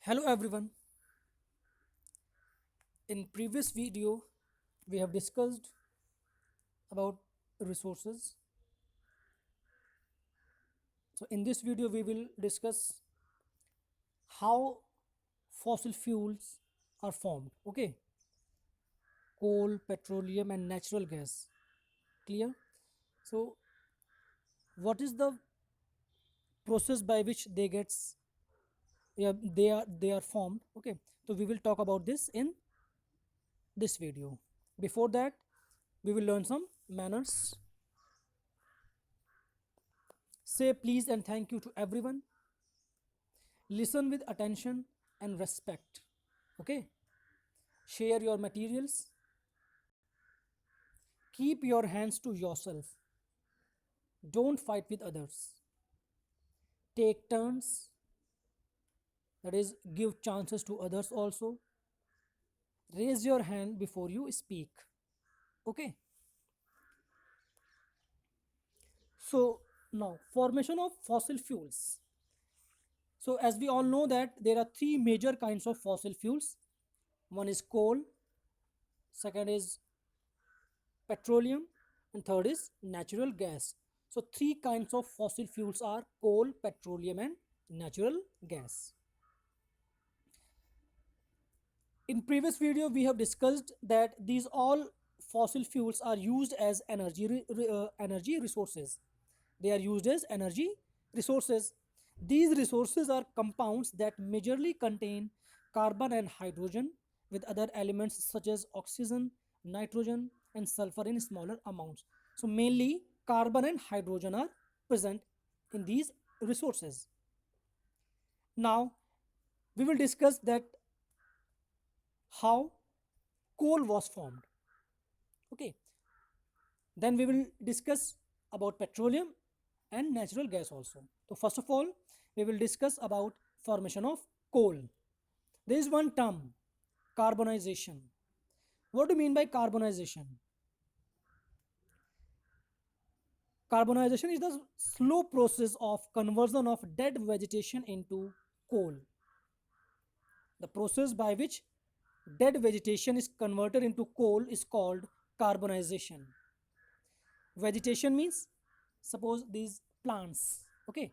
Hello everyone. In previous video we have discussed about resources. So in this video we will discuss how fossil fuels are formed. Okay, coal, petroleum and natural gas. Clear? So what is the process by which they gets, yeah, they are formed? Okay, so we will talk about this in this video. Before that we will learn some manners. Say please and thank you to everyone. Listen with attention and respect. Okay, share your materials. Keep your hands to yourself. Don't fight with others. Take turns, that is, give chances to others also. Raise your hand before you speak. Okay, so now formation of fossil fuels. So as we all know that there are three major kinds of fossil fuels. One is coal, second is petroleum, and third is natural gas. So three kinds of fossil fuels are coal, petroleum and natural gas. In previous video we have discussed that these all fossil fuels are used as energy resources. They are used as energy resources. These resources are compounds that majorly contain carbon and hydrogen, with other elements such as oxygen, nitrogen and sulfur in smaller amounts. So mainly carbon and hydrogen are present in these resources. Now we will discuss that how coal was formed. Okay, then we will discuss about petroleum and natural gas also. So first of all we will discuss about formation of coal. There is one term, carbonization. What do you mean by carbonization? Carbonization is the slow process of conversion of dead vegetation into coal. The process by which dead vegetation is converted into coal is called carbonization. Vegetation means, suppose these plants. Okay,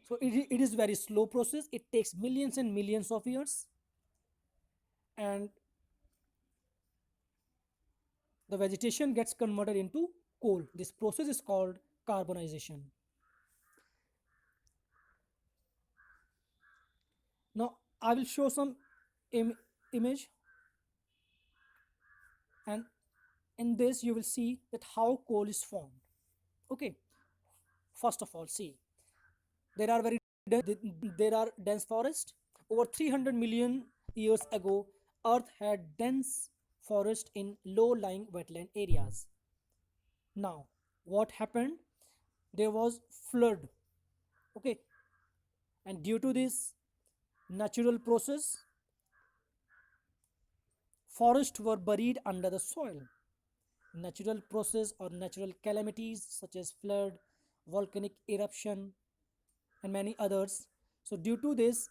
so it is very slow process. It takes millions and millions of years, and the vegetation gets converted into coal. This process is called carbonization. Now I will show some image, and in this you will see that how coal is formed. Okay, first of all, see, there are very there are dense forest. Over 300 million years ago earth had dense forest in low lying wetland areas. Now what happened, there was flood. Okay, and due to this natural process, forests were buried under the soil. Natural process or natural calamities such as flood, volcanic eruption and many others. So due to this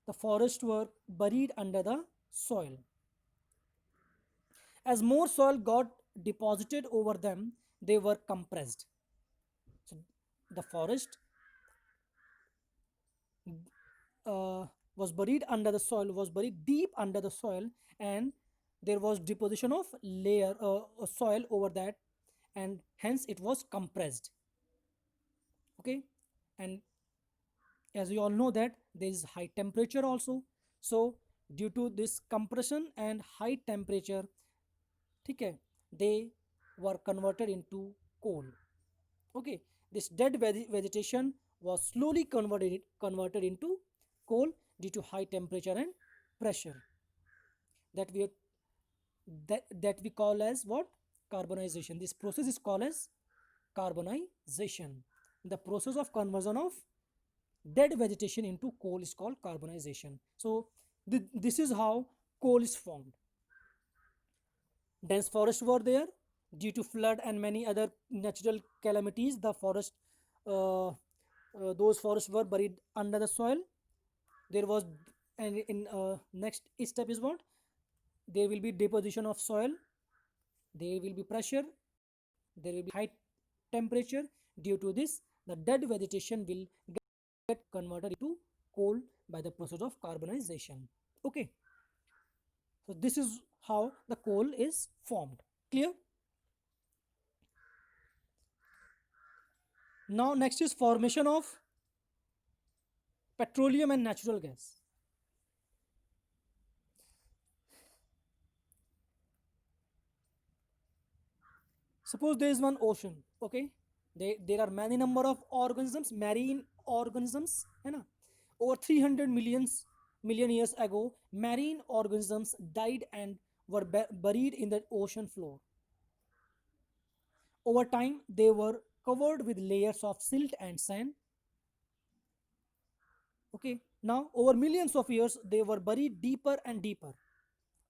the forests were buried under the soil. As more soil got deposited over them, they were compressed. So the forest was buried under the soil, was buried deep under the soil, and there was deposition of layer soil over that, and hence it was compressed. Okay, and as we all know that there is high temperature also. So due to this compression and high temperature, okay, they were converted into coal. Okay, this dead vegetation was slowly converted into coal due to high temperature and pressure, that we that we call as what, carbonization. This process is called as carbonization. The process of conversion of dead vegetation into coal is called carbonization. So this is how coal is formed. Dense forests were there. Due to flood and many other natural calamities, the forest uh, those forests were buried under the soil. There was, and in next step is what? There will be deposition of soil, there will be pressure, there will be high temperature. Due to this, the dead vegetation will get converted into coal by the process of carbonization. Okay, so this is how the coal is formed. Clear? Now next is formation of petroleum and natural gas. Suppose there is one ocean. Okay, there are many number of organisms, marine organisms, है ना? Over 300 million years ago, marine organisms died and were buried in the ocean floor. Over time, they were covered with layers of silt and sand. Okay, now over millions of years, they were buried deeper and deeper.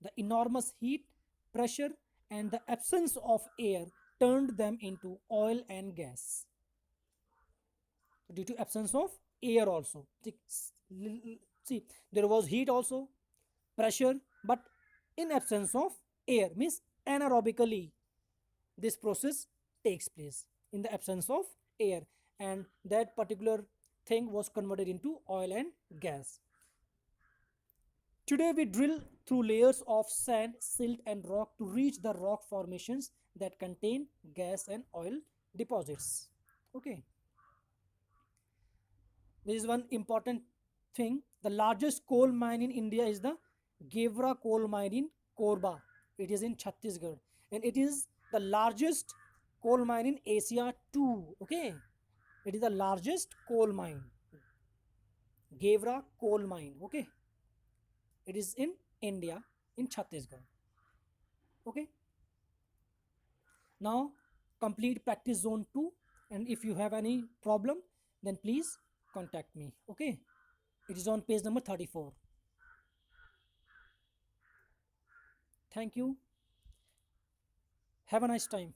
The enormous heat, pressure, and the absence of air turned them into oil and gas. Due to absence of air also. See, there was heat also, pressure, but in absence of air means anaerobically this process takes place in the absence of air, and that particular thing was converted into oil and gas. Today we drill through layers of sand, silt and rock to reach the rock formations that contain gas and oil deposits. Okay, there is one important thing. The largest coal mine in India is the Gevra coal mine in Korba. It is in Chhattisgarh, and it is the largest coal mine in Asia too. Okay, it is the largest coal mine, Gevra coal mine. Okay, it is in India in Chhattisgarh. Okay, now complete practice zone 2, and if you have any problem, then please contact me. Okay, it is on page number 34. Thank you. Have a nice time.